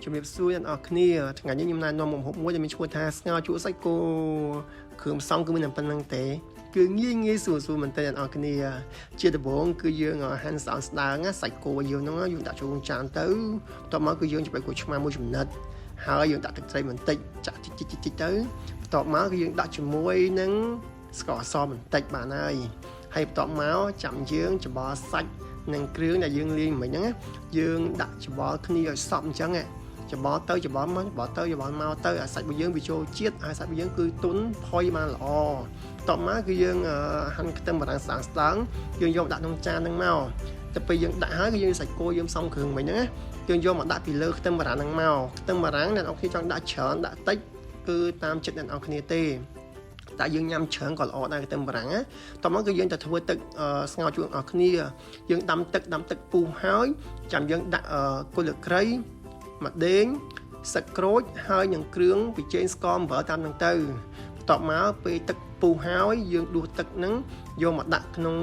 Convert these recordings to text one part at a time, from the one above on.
ជំរាបសួរអ្នកនរគ្នាថ្ងៃនេះខ្ញុំណែនាំមុខម្ហូបមួយដែលមានឈ្មោះថាស្ងោរជក់សាច់គោគ្រឿងផ្សំគឺមានតែប៉ុណ្្នឹងទេគឺងាយស្រួលមែនតើអ្នកនរគ្នាជាដំបូងគឺយើងហាន់ស្ដើងសាច់គោយើងហ្នឹងយើងដាក់ចូលចានទៅបន្ទាប់មកគឺយើងចាប់ឲ្យគោឆ្មាមួយចំណិតហើយយើងដាក់ទឹកត្រីបន្តិចចាក់តិចទៅបន្ទាប់មកគឺយើងដាក់ជាមួយនឹងស្ករសបន្តិចបានហើយបន្ទាប់មកចាំយើងច្បល់សាច់និងគ្រឿងដែលយើងលាយមិញហ្នឹងយើងដាក់ច្បល់គ្នាឲ្យសព្វអញ្ចឹងច្បល់ទៅច្បល់មកទៅអាសាច់របស់យើងវាចូលជាតិហើយសាច់របស់យើងគឺទុនផុយបានល្អបន្ទាប់មកគឺយើងហាន់ខ្ទឹមបារាំងស្ដើងយើងយកដាក់ក្នុងចានហ្នឹងមកទៅពេលយើងដាក់ហើយគឺយើងសាច់គោយើងផ្សំគ្រឿងមិញហ្នឹងយើងយកមកដាក់ពីលើខ្ទឹមបារាំងហ្នឹងមកខ្ទឹមបារាំងអ្នកនរគ្នាចង់ដាក់ច្រើនដាក់តិចគឺតាមចិត្តអ្នកនរគ្នាទេតែយើងញ៉ាំច្រើនក៏ល្អដែរខ្ទឹមបារាំងណាតោះមកគឺយើងទៅធ្វើទឹកស្ងោរជូនអ្នកគ្នាយើងដាំទឹកពុះហើយចាំយើងដាក់គល់ក្រៃម្ដេងសឹកក្រូចហើយនឹងគ្រឿងប៊ីចេងស្ករអំបិលតាមហ្នឹងទៅបន្ទាប់មកពេលទឹកពុះហើយយើងដួសទឹកហ្នឹងយកមកដាក់ក្នុង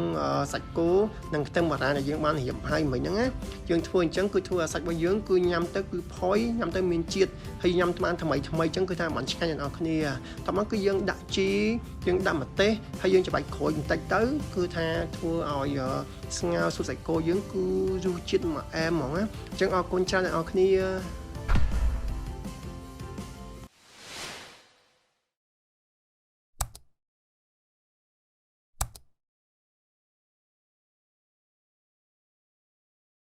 សាច់គោនិងខ្ទឹមបារាំងដែលយើងបានរៀបហើយមិញហ្នឹងណាយើងធ្វើអញ្ចឹងគឺធ្វើឲ្យសាច់របស់យើងគឺញ៉ាំទៅគឺផុយញ៉ាំទៅមានជាតិហើយញ៉ាំបានថ្មីអញ្ចឹងគឺថាមិនឆ្ងាញ់អ្នកនរគ្នាតោះមកគឺយើងដាក់ជីយើងដាក់ម្ទេសហើយយើងច្របាច់ក្រូចបន្តិចទៅគឺថាធ្វើឲ្យស្ងោរស៊ុបសាច់គោយើងគឺរសជាតិមកអែមហ្មងណាអញ្ចឹងអរគុណច្រើនអ្នកនរគ្នា